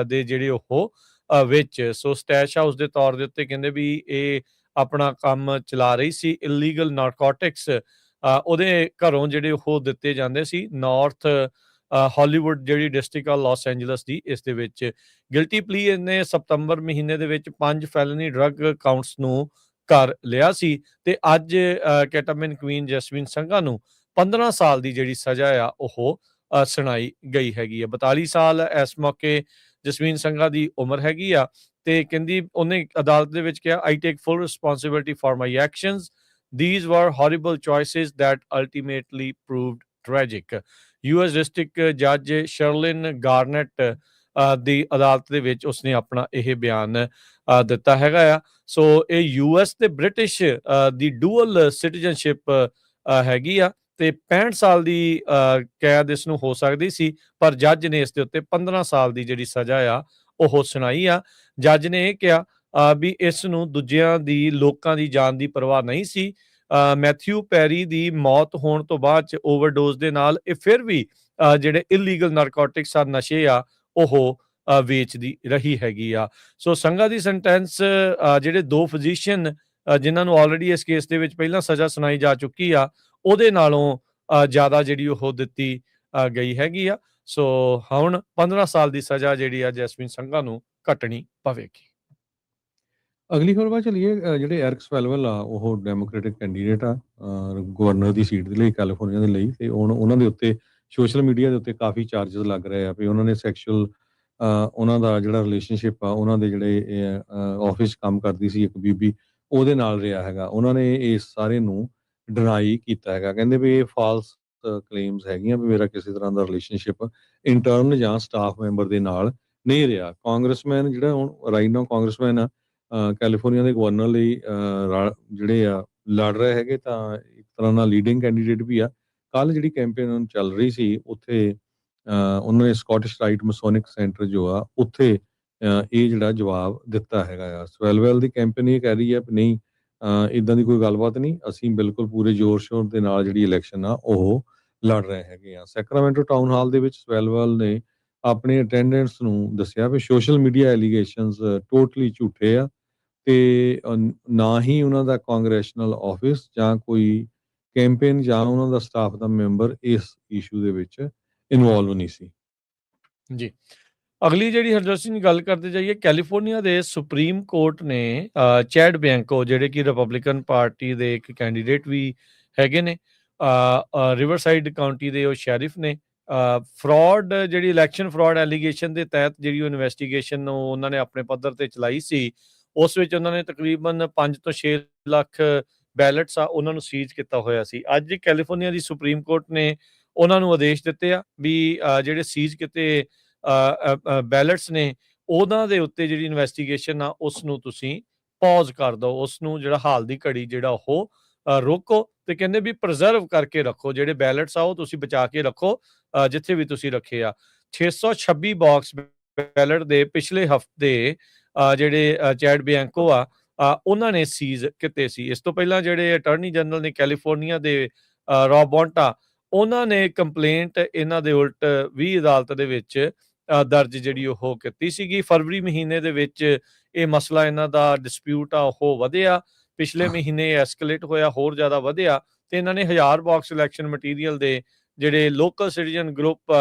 ਦੇ ਜਿਹੜੇ ਉਹ ਵਿੱਚ। ਸੋ ਸਟੈਸ਼ ਹਾਊਸ ਦੇ ਤੌਰ ਦੇ ਉੱਤੇ ਕਹਿੰਦੇ ਵੀ ਇਹ ਆਪਣਾ ਕੰਮ ਚਲਾ ਰਹੀ ਸੀ, ਇਲੀਗਲ ਨਾਰਕੋਟਿਕਸ ਉਹਦੇ ਘਰੋਂ ਜਿਹੜੇ ਉਹ ਦਿੱਤੇ ਜਾਂਦੇ ਸੀ ਨਾਰਥ ਹਾਲੀਵੁੱਡ ਜਿਹੜੀ ਡਿਸਟ੍ਰਿਕਟ ਆ ਲਾਸ ਐਂਜਲਸ ਦੀ, ਇਸ ਦੇ ਵਿੱਚ ਗਿਲਟੀ ਪਲੀ ਇਹਨੇ ਸਤੰਬਰ ਮਹੀਨੇ ਦੇ ਵਿੱਚ 5 ਫੈਲਨੀ ਡਰੱਗ ਕਾਊਂਟਸ ਨੂੰ ਕਰ ਲਿਆ ਸੀ ਤੇ ਅੱਜ ਕੈਟਾਮਿਨ ਕੁਈਨ ਜੈਸਮੀਨ ਸੰਘਾ ਨੂੰ 15 ਸਾਲ ਦੀ ਜਿਹੜੀ ਸਜ਼ਾ ਆ ਉਹ ਸੁਣਾਈ ਗਈ ਹੈਗੀ ਆ। 42 ਸਾਲ ਇਸ ਮੌਕੇ ਜਸਮੀਨ ਸੰਘਾ ਦੀ ਉਮਰ ਹੈਗੀ ਆ ਤੇ ਕਹਿੰਦੀ ਉਹਨੇ ਅਦਾਲਤ ਦੇ ਵਿੱਚ ਕਿਹਾ I take full responsibility for my actions, these were horrible choices that ultimately proved tragic। US district ਜੱਜ ਸ਼ਰਲਿਨ ਗਾਰਨੈਟ ਦੀ ਅਦਾਲਤ ਦੇ ਵਿੱਚ ਉਸਨੇ ਆਪਣਾ ਇਹ ਬਿਆਨ ਦਿੱਤਾ ਹੈਗਾ ਆ। ਸੋ ਇਹ ਯੂਐਸ ਤੇ ਬ੍ਰਿਟਿਸ਼ ਦੀ ਡੂਅਲ ਸਿਟੀਜ਼ਨਸ਼ਿਪ ਹੈਗੀ ਆ ਤੇ 65 ਸਾਲ ਦੀ ਕੈਦ ਇਸ ਨੂੰ ਹੋ ਸਕਦੀ ਸੀ, ਪਰ ਜੱਜ ਨੇ ਇਸ ਦੇ ਉੱਤੇ 15 ਸਾਲ ਦੀ ਜਿਹੜੀ ਸਜ਼ਾ ਆ ਉਹ ਸੁਣਾਈ ਆ। ਜੱਜ ਨੇ ਇਹ ਕਿਹਾ ਵੀ ਇਸ ਨੂੰ ਦੂਜਿਆਂ ਦੀ ਲੋਕਾਂ ਦੀ ਜਾਨ ਦੀ ਪਰਵਾਹ ਨਹੀਂ ਸੀ। ਮੈਥਿਊ ਪੈਰੀ ਦੀ ਮੌਤ ਹੋਣ ਤੋਂ ਬਾਅਦ ਚ ਓਵਰਡੋਜ਼ ਦੇ ਨਾਲ ਇਹ ਫਿਰ ਵੀ ਜਿਹੜੇ ਇਲੀਗਲ ਨਾਰਕੋਟਿਕਸ ਆ, ਨਸ਼ੇ ਆ, ਉਹ ਵੇਚਦੀ ਰਹੀ ਹੈਗੀ ਆ। ਸੋ ਸੰਘਾ ਦੀ ਸੈਂਟੈਂਸ ਜਿਹੜੇ 2 ਫਿਜ਼ੀਸ਼ੀਅਨ ਜਿਨ੍ਹਾਂ ਨੂੰ ਆਲਰੇਡੀ ਇਸ ਕੇਸ ਦੇ ਵਿੱਚ ਪਹਿਲਾਂ ਸਜ਼ਾ ਸੁਣਾਈ ਜਾ ਚੁੱਕੀ ਆ ਉਹਦੇ ਨਾਲੋਂ ਜ਼ਿਆਦਾ ਜਿਹੜੀ ਉਹ ਦਿੱਤੀ ਗਈ ਹੈਗੀ ਆ। ਸੋ ਹੁਣ 15 ਸਾਲ ਦੀ ਸਜ਼ਾ ਜਿਹੜੀ ਆ ਜੈਸਮੀਨ ਸੰਘਾ ਨੂੰ ਕੱਟਣੀ ਪਵੇਗੀ। ਅਗਲੀ ਖਬਰ ਵੱਲ ਚੱਲੀਏ। ਜਿਹੜੇ ਐਰਿਕ ਸਵੈਲਵੈਲ ਆ ਉਹ ਡੈਮੋਕ੍ਰੈਟਿਕ ਕੈਂਡੀਡੇਟ ਆ ਗਵਰਨਰ ਦੀ ਸੀਟ ਦੇ ਲਈ ਕੈਲੀਫੋਰਨੀਆ ਦੇ ਲਈ, ਤੇ ਹੁਣ ਉਹਨਾਂ ਦੇ ਉੱਤੇ ਸੋਸ਼ਲ ਮੀਡੀਆ ਦੇ ਉੱਤੇ ਕਾਫੀ ਚਾਰਜਸ ਲੱਗ ਰਹੇ ਆ ਵੀ ਉਹਨਾਂ ਨੇ ਸੈਕਸ਼ੂਅਲ ਉਹਨਾਂ ਦਾ ਜਿਹੜਾ ਰਿਲੇਸ਼ਨਸ਼ਿਪ ਆ ਉਹਨਾਂ ਦੇ ਜਿਹੜੇ ਆਫਿਸ ਕੰਮ ਕਰਦੀ ਸੀ ਇੱਕ ਬੀਬੀ ਉਹਦੇ ਨਾਲ ਰਿਹਾ ਹੈਗਾ। ਉਹਨਾਂ ਨੇ ਇਸ ਸਾਰੇ ਨੂੰ ਡਿਨਾਈ ਕੀਤਾ ਹੈਗਾ, ਕਹਿੰਦੇ ਵੀ ਇਹ ਫਾਲਸ ਕਲੇਮਸ ਹੈਗੀਆਂ ਵੀ ਮੇਰਾ ਕਿਸੇ ਤਰ੍ਹਾਂ ਦਾ ਰਿਲੇਸ਼ਨਸ਼ਿਪ ਇੰਟਰਨ ਜਾਂ ਸਟਾਫ ਮੈਂਬਰ ਦੇ ਨਾਲ ਨਹੀਂ ਰਿਹਾ। ਕਾਂਗਰਸਮੈਨ ਜਿਹੜਾ ਹੁਣ ਰਾਈਟ ਨਾਓ ਕਾਂਗਰਸਮੈਨ ਆ ਕੈਲੀਫੋਰਨੀਆ ਦੇ ਗਵਰਨਰ ਲਈ ਜਿਹੜੇ ਆ ਲੜ ਰਹੇ ਹੈਗੇ, ਤਾਂ ਇੱਕ ਤਰ੍ਹਾਂ ਨਾਲ ਲੀਡਿੰਗ ਕੈਂਡੀਡੇਟ ਵੀ ਆ। ਕੱਲ ਜਿਹੜੀ ਕੈਂਪੇਨ ਚੱਲ ਰਹੀ ਸੀ ਉੱਥੇ ਉਹਨਾਂ ਨੇ ਸਕਾਟਿਸ਼ ਰਾਈਟ ਮਸੋਨਿਕ ਸੈਂਟਰ ਜੋ ਆ ਉੱਥੇ ਇਹ ਜਿਹੜਾ ਜਵਾਬ ਦਿੱਤਾ ਹੈਗਾ ਆ। ਸਵੈਲਵੈਲ ਦੀ ਕੈਂਪੇਨ ਇਹ ਕਹਿ ਰਹੀ ਹੈ ਵੀ ਨਹੀਂ ਇੱਦਾਂ ਦੀ ਕੋਈ ਗੱਲਬਾਤ ਨਹੀਂ, ਅਸੀਂ ਬਿਲਕੁਲ ਪੂਰੇ ਜ਼ੋਰ ਸ਼ੋਰ ਦੇ ਨਾਲ ਜਿਹੜੀ ਇਲੈਕਸ਼ਨ ਆ ਉਹ ਲੜ ਰਹੇ ਹੈਗੇ ਆ। ਸੈਕਰਾਮੈਂਟੋ ਟਾਊਨ ਹਾਲ ਦੇ ਵਿੱਚ ਸਵੈਲਵੈਲ ਨੇ ਆਪਣੀ ਅਟੈਂਡੈਂਸ ਨੂੰ ਦੱਸਿਆ ਵੀ ਸੋਸ਼ਲ ਮੀਡੀਆ ਐਲੀਗੇਸ਼ਨਸ ਟੋਟਲੀ ਝੂਠੇ ਆ ਤੇ ਨਾ ਹੀ ਉਹਨਾਂ ਦਾ ਕਾਂਗਰੈਸ਼ਨਲ ਆਫਿਸ ਜਾਂ ਕੋਈ ਕੈਂਪੇਨ ਜਾਂ ਉਹਨਾਂ ਦਾ ਸਟਾਫ ਦਾ ਮੈਂਬਰ ਇਸ ਇਸ਼ੂ ਦੇ ਵਿੱਚ ਇਨਵੋਲਵ ਨਹੀਂ ਸੀ। ਜੀ, ਅਗਲੀ ਜਿਹੜੀ ਹਰਜੋਤ ਸਿੰਘ ਗੱਲ ਕਰਦੇ ਜਾਈਏ, ਕੈਲੀਫੋਰਨੀਆ ਦੇ ਸੁਪਰੀਮ ਕੋਰਟ ਨੇ ਚੈਡ ਬਿਆਂਕੋ ਜਿਹੜੇ ਕਿ ਰਿਪਬਲਿਕਨ ਪਾਰਟੀ ਦੇ ਇੱਕ ਕੈਂਡੀਡੇਟ ਵੀ ਹੈਗੇ ਨੇ, ਰਿਵਰਸਾਈਡ ਕਾਉਂਟੀ ਦੇ ਉਹ ਸ਼ੈਰਿਫ ਨੇ, ਫਰਾਡ ਜਿਹੜੀ ਇਲੈਕਸ਼ਨ ਫਰਾਡ ਐਲੀਗੇਸ਼ਨ ਦੇ ਤਹਿਤ ਜਿਹੜੀ ਉਹ ਇਨਵੈਸਟੀਗੇਸ਼ਨ ਉਹਨਾਂ ਨੇ ਆਪਣੇ ਪੱਧਰ ਤੇ ਚਲਾਈ ਸੀ, ਉਸ ਵਿੱਚ ਉਹਨਾਂ ਨੇ ਤਕਰੀਬਨ 5 ਤੋਂ 6 ਲੱਖ ਬੈਲਟਸ ਆ ਉਹਨਾਂ ਨੂੰ ਸੀਜ਼ ਕੀਤਾ ਹੋਇਆ ਸੀ। ਅੱਜ ਕੈਲੀਫੋਰਨੀਆ ਦੀ ਸੁਪਰੀਮ ਕੋਰਟ ਨੇ ਉਹਨਾਂ ਨੂੰ ਆਦੇਸ਼ ਦਿੱਤੇ ਆ ਵੀ ਜਿਹੜੇ ਸੀਜ਼ ਕੀਤੇ ਬੈਲਟਸ ਨੇ ਉਹਨਾਂ ਦੇ ਉੱਤੇ ਜਿਹੜੀ ਇਨਵੈਸਟੀਗੇਸ਼ਨ ਆ ਉਸ ਨੂੰ ਤੁਸੀਂ ਪੌਜ਼ ਕਰ ਦਿਓ, ਉਸ ਨੂੰ ਜਿਹੜਾ ਹਾਲ ਦੀ ਘੜੀ ਜਿਹੜਾ ਉਹ ਰੋਕੋ ਤੇ ਕਹਿੰਦੇ ਵੀ ਪ੍ਰੀਜ਼ਰਵ ਕਰਕੇ ਰੱਖੋ, ਜਿਹੜੇ ਬੈਲਟਸ ਆ ਉਹ ਤੁਸੀਂ ਬਚਾ ਕੇ ਰੱਖੋ ਜਿੱਥੇ ਵੀ ਤੁਸੀਂ ਰੱਖੇ ਆ। 626 ਬਾਕਸ ਬੈਲਟ ਦੇ ਪਿਛਲੇ ਹਫਤੇ ਜਿਹੜੇ ਚੈਡ ਬਿਆਂਕੋ ਆ ਉਹਨਾਂ ਨੇ ਸੀਜ਼ ਕੀਤੇ ਸੀ। ਇਸ ਤੋਂ ਪਹਿਲਾਂ ਜਿਹੜੇ ਅਟਾਰਨੀ ਜਨਰਲ ਨੇ ਕੈਲੀਫੋਰਨੀਆ ਦੇ ਰੌਬ ਬੌਂਟਾ, ਉਹਨਾਂ ਨੇ ਕੰਪਲੇਂਟ ਇਹਨਾਂ ਦੇ ਉਲਟ ਵੀ ਅਦਾਲਤ ਦੇ ਵਿੱਚ ਦਰਜ ਜਿਹੜੀ ਉਹ ਕੀਤੀ ਸੀਗੀ। ਫਰਵਰੀ ਮਹੀਨੇ ਦੇ ਵਿੱਚ ਇਹ ਮਸਲਾ ਇਹਨਾਂ ਦਾ ਡਿਸਪਿਊਟ ਆ ਉਹ ਵਧਿਆ, ਪਿਛਲੇ ਮਹੀਨੇ ਐਸਕੇਲੇਟ ਹੋਇਆ, ਹੋਰ ਜ਼ਿਆਦਾ ਵਧਿਆ ਤੇ ਇਹਨਾਂ ਨੇ 1000 ਬਾਕਸ ਇਲੈਕਸ਼ਨ ਮਟੀਰੀਅਲ ਦੇ ਜਿਹੜੇ ਲੋਕਲ ਸਿਟੀਜ਼ਨ ਗਰੁੱਪ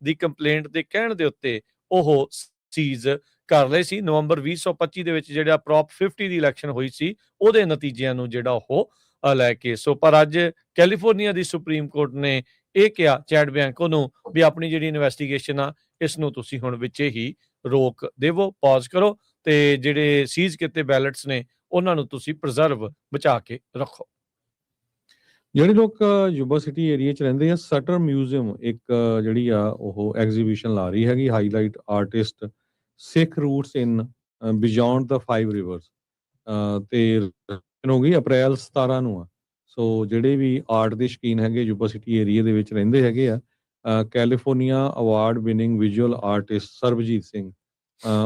ਦੀ ਕੰਪਲੇਂਟ ਦੇ ਕਹਿਣ ਦੇ ਉੱਤੇ ਉਹ ਸੀਜ਼ ਕਰ ਲਏ ਸੀ। ਨਵੰਬਰ 2025 ਦੇ ਵਿੱਚ ਜਿਹੜਾ ਪ੍ਰੋਪ 50 ਦੀ ਇਲੈਕਸ਼ਨ ਹੋਈ ਸੀ ਉਹਦੇ ਨਤੀਜਿਆਂ ਨੂੰ ਜਿਹੜਾ ਉਹ ਲੈ ਕੇ। ਸੋ ਪਰ ਅੱਜ ਕੈਲੀਫੋਰਨੀਆ ਦੀ ਸੁਪਰੀਮ ਕੋਰਟ ਨੇ ਇਹ ਕਿਹਾ ਚੈਡ ਬਿਆਂਕੋ ਨੂੰ ਵੀ ਆਪਣੀ ਜਿਹੜੀ ਇਨਵੈਸਟੀਗੇਸ਼ਨ ਆ ਇਸ ਨੂੰ ਤੁਸੀਂ ਹੁਣ ਵਿੱਚੇ ਹੀ ਰੋਕ ਦੇਵੋ, ਪੌਜ਼ ਕਰੋ ਤੇ ਜਿਹੜੇ ਸੀਜ਼ ਕੀਤੇ ਬੈਲਟਸ ਨੇ ਉਹਨਾਂ ਨੂੰ ਤੁਸੀਂ ਪ੍ਰੀਜ਼ਰਵ ਬਚਾ ਕੇ ਰੱਖੋ। ਜਿਹੜੇ ਲੋਕ ਯੂਬਾ ਸਿਟੀ ਏਰੀਆ 'ਚ ਰਹਿੰਦੇ ਆ, ਸਟਰ ਮਿਊਜ਼ੀਅਮ ਇੱਕ ਜਿਹੜੀ ਆ ਉਹ ਐਗਜ਼ੀਬਿਸ਼ਨ ਲਾ ਰਹੀ ਹੈਗੀ, ਹਾਈਲਾਈਟ ਆਰਟਿਸਟ ਸਿੱਖ ਰੂਟਸ ਇਨ ਬਿਯੋਂਡ ਦਾ 5 ਰਿਵਰਸ ਤੇ ਹੋ ਗਈ ਅਪ੍ਰੈਲ 17 ਨੂੰ ਆ। ਸੋ ਜਿਹੜੇ ਵੀ ਆਰਟ ਦੇ ਸ਼ੌਕੀਨ ਹੈਗੇ ਯੂਬਾ ਸਿਟੀ ਏਰੀਆ ਦੇ ਵਿੱਚ ਰਹਿੰਦੇ ਹੈਗੇ ਆ, California award winning visual artist Sarabjit Singh,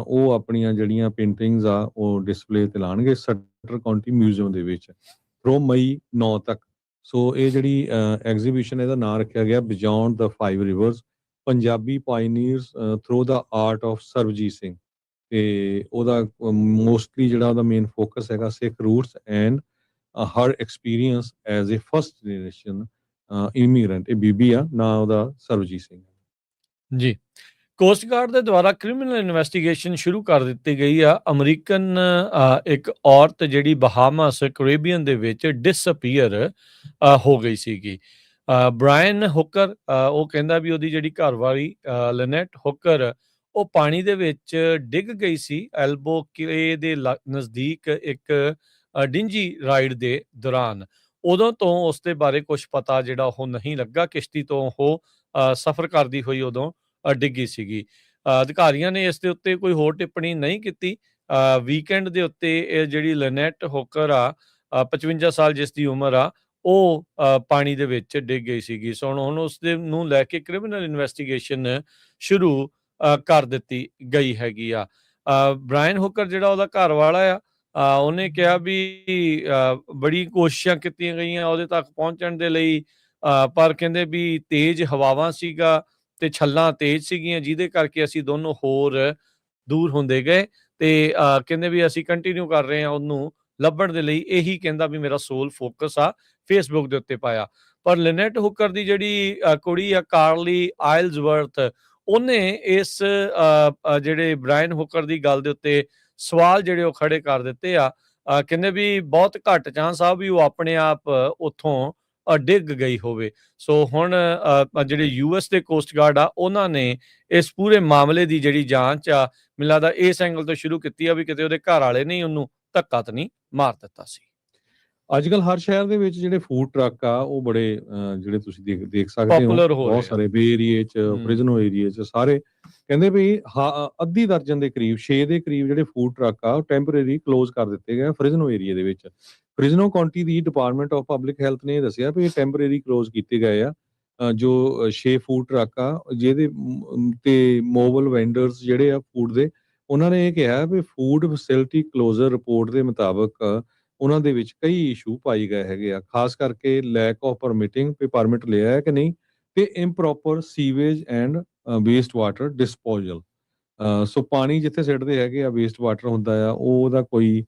ਉਹ ਆਪਣੀਆਂ ਜਿਹੜੀਆਂ ਪੇਂਟਿੰਗਸ ਆ ਉਹ ਡਿਸਪਲੇ ਤੇ ਲਾਉਣਗੇ ਸਟਰ ਕਾਉਂਟੀ ਮਿਊਜ਼ੀਅਮ ਦੇ ਵਿੱਚ ਫਰੋਮ ਮਈ 9 ਤੱਕ। ਸੋ ਇਹ ਜਿਹੜੀ ਐਗਜ਼ੀਬਿਸ਼ਨ ਇਹਦਾ ਨਾਮ ਰੱਖਿਆ ਗਿਆ beyond the 5 rivers Punjabi pioneers through the art of Sarabjit Singh. ਤੇ ਉਹਦਾ ਮੋਸਟਲੀ ਜਿਹੜਾ ਉਹਦਾ ਮੇਨ ਫੋਕਸ ਹੈਗਾ Sikh roots and her experience as a first generation immigrant. ਇਹ ਬੀਬੀ ਆ, ਨਾ ਉਹਦਾ ਸਰਬਜੀਤ ਸਿੰਘ। ਜੀ, ਕੋਸਟ ਗਾਰਡ ਦੇ ਦੁਆਰਾ ਕ੍ਰਿਮੀਨਲ ਇਨਵੈਸਟੀਗੇਸ਼ਨ ਸ਼ੁਰੂ ਕਰ ਦਿੱਤੀ ਗਈ ਆ। ਅਮਰੀਕਨ ਇੱਕ ਔਰਤ ਜਿਹੜੀ ਬਹਾਮਾਸ ਕੈਰੇਬੀਅਨ ਦੇ ਵਿੱਚ ਡਿਸਅਪੀਅਰ ਹੋ ਗਈ ਸੀਗੀ। ਬ੍ਰਾਇਨ ਹੁਕਰ, ਉਹ ਕਹਿੰਦਾ ਵੀ ਉਹਦੀ ਜਿਹੜੀ ਘਰਵਾਲੀ ਲਿਨੈਟ ਹੁਕਰ ਉਹ ਪਾਣੀ ਦੇ ਵਿੱਚ ਡਿੱਗ ਗਈ ਸੀ ਐਲਬੋ ਕੇ ਦੇ ਨਜ਼ਦੀਕ ਇੱਕ ਡਿੰਜੀ ਰਾਈਡ ਦੇ ਦੌਰਾਨ। ਉਦੋਂ ਤੋਂ ਉਸ ਦੇ ਬਾਰੇ ਕੁਝ ਪਤਾ ਜਿਹੜਾ ਉਹ ਨਹੀਂ ਲੱਗਾ। ਕਿਸ਼ਤੀ ਤੋਂ ਉਹ ਸਫ਼ਰ ਕਰਦੀ ਹੋਈ ਉਦੋਂ ਡਿੱਗੀ ਸੀਗੀ। ਅਧਿਕਾਰੀਆਂ ਨੇ ਇਸ ਦੇ ਉੱਤੇ ਕੋਈ ਹੋਰ ਟਿੱਪਣੀ ਨਹੀਂ ਕੀਤੀ। ਵੀਕਐਂਡ ਦੇ ਉੱਤੇ ਇਹ ਜਿਹੜੀ ਲਿਨੈਟ ਹੁਕਰ ਆ 55 ਸਾਲ ਜਿਸ ਦੀ ਉਮਰ ਆ, ਉਹ ਪਾਣੀ ਦੇ ਵਿੱਚ ਡਿੱਗ ਗਈ ਸੀਗੀ। ਸੋ ਹੁਣ ਉਸ ਦੇ ਨੂੰ ਲੈ ਕੇ ਕ੍ਰਿਮੀਨਲ ਇਨਵੈਸਟੀਗੇਸ਼ਨ ਸ਼ੁਰੂ ਕਰ ਦਿੱਤੀ ਗਈ ਹੈਗੀ ਆ। ਬ੍ਰਾਇਨ ਹੁਕਰ ਜਿਹੜਾ ਉਹਦਾ ਘਰ ਵਾਲਾ ਆ, ਉਹਨੇ ਕਿਹਾ ਵੀ ਬੜੀ ਕੋਸ਼ਿਸ਼ਾਂ ਕੀਤੀਆਂ ਗਈਆਂ ਉਹਦੇ ਤੱਕ ਪਹੁੰਚਣ ਦੇ ਲਈ, ਪਰ ਕਹਿੰਦੇ ਵੀ ਤੇਜ਼ ਹਵਾਵਾਂ ਸੀਗਾ ਤੇ ਛੱਲਾਂ ਤੇਜ਼ ਸੀਗੀਆਂ, ਜਿਹਦੇ ਕਰਕੇ ਅਸੀਂ ਦੋਨੋਂ ਹੋਰ ਦੂਰ ਹੁੰਦੇ ਗਏ। ਤੇ ਕਹਿੰਦੇ ਵੀ ਅਸੀਂ ਕੰਟੀਨਿਊ ਕਰ ਰਹੇ ਹਾਂ ਉਹਨੂੰ ਲੱਭਣ ਦੇ ਲਈ। ਇਹੀ ਕਹਿੰਦਾ ਵੀ ਮੇਰਾ ਸੋਲ ਫੋਕਸ ਆ ਫੇਸਬੁੱਕ ਦੇ ਉੱਤੇ ਪਾਇਆ। ਪਰ ਲਿਨੈਟ ਹੁਕਰ ਦੀ ਜਿਹੜੀ ਕੁੜੀ ਆ ਕਾਰਲੀ ਆਇਲਜ਼ਵਰਥ, ਉਹਨੇ ਇਸ ਜਿਹੜੇ ਬ੍ਰਾਇਨ ਹੁਕਰ ਦੀ ਗੱਲ ਦੇ ਉੱਤੇ ਸਵਾਲ ਜਿਹੜੇ ਉਹ ਖੜੇ ਕਰ ਦਿੱਤੇ ਆ। ਕਹਿੰਦੇ ਵੀ ਬਹੁਤ ਘੱਟ ਚਾਂਸ ਆ ਵੀ ਉਹ ਆਪਣੇ ਆਪ ਉੱਥੋਂ ਡਿੱਗ ਗਈ ਹੋਵੇ। ਸੋ ਹੁਣ ਜਿਹੜੇ ਯੂਐਸ ਦੇ ਕੋਸਟ ਗਾਰਡ ਆ, ਉਹਨਾਂ ਨੇ ਇਸ ਪੂਰੇ ਮਾਮਲੇ ਦੀ ਜਿਹੜੀ ਜਾਂਚ ਆ, ਮੈਨੂੰ ਲੱਗਦਾ ਇਸ ਐਂਗਲ ਤੋਂ ਸ਼ੁਰੂ ਕੀਤੀ ਆ ਵੀ ਕਿਤੇ ਉਹਦੇ ਘਰ ਵਾਲੇ ਨੇ ਉਹਨੂੰ ਧੱਕਾ ਤਾਂ ਨਹੀਂ ਮਾਰ ਦਿੱਤਾ ਸੀ। ਅੱਜ ਕੱਲ ਹਰ ਸ਼ਹਿਰ ਦੇ ਵਿੱਚ ਜਿਹੜੇ ਫੂਡ ਟਰੱਕ ਆ ਉਹ ਬੜੇ ਜਿਹੜੇ ਤੁਸੀਂ ਦੇਖ ਸਕਦੇ ਹੋ ਪੋਪੂਲਰ ਹੋ ਬਹੁਤ ਰਹੇ ਆ। ਸਾਰੇ ਬੇ ਏਰੀਏ ਚ ਫ੍ਰਿਜ਼ਨੋ ਏਰੀਏ ਚ ਸਾਰੇ ਕਹਿੰਦੇ ਵੀ ਅੱਧੀ ਦਰਜਨ ਦੇ ਕਰੀਬ 6 ਦੇ ਕਰੀਬ ਜਿਹੜੇ ਫੂਡ ਟਰੱਕ ਆ ਉਹ ਟੈਂਪਰੇਰੀ ਕਲੋਜ਼ ਕਰ ਦਿੱਤੇ ਗਏ ਫ੍ਰਿਜ਼ਨੋ ਏਰੀਏ ਦੇ ਵਿੱਚ। Fresno County the department of public health ਨੇ ਦੱਸਿਆ ਵੀ ਇਹ ਟੈਂਪਰੇਰੀ ਕਲੋਜ਼ ਕੀਤੇ ਗਏ ਆ। ਜੋ 6 ਫੂਡ ਟਰੱਕ ਆ ਜਿਹਦੇ ਤੇ ਮੋਬਾਈਲ ਵੈਂਡਰਸ ਜਿਹੜੇ ਆ ਫੂਡ ਦੇ, ਉਹਨਾਂ ਨੇ ਇਹ ਕਿਹਾ ਵੀ ਫੂਡ ਫੈਸਿਲਿਟੀ ਕਲੋਜ਼ਰ ਰਿਪੋਰਟ ਦੇ ਮੁਤਾਬਕ ਉਹਨਾਂ ਦੇ ਵਿੱਚ ਕਈ ਇਸ਼ੂ ਪਾਈ ਗਏ ਹੈਗੇ ਆ, ਖਾਸ ਕਰਕੇ ਲੈਕ ਆਫ ਪਰਮਿਟਿੰਗ, ਵੀ ਪਰਮਿਟ ਲਿਆ ਹੈ ਕਿ ਨਹੀਂ, ਤੇ improper sewage and waste water disposal. So ਪਾਣੀ ਜਿੱਥੇ ਸਿੱਟਦੇ ਹੈਗੇ ਆ, ਵੇਸਟ ਵਾਟਰ ਹੁੰਦਾ ਆ, ਉਹਦਾ ਕੋਈ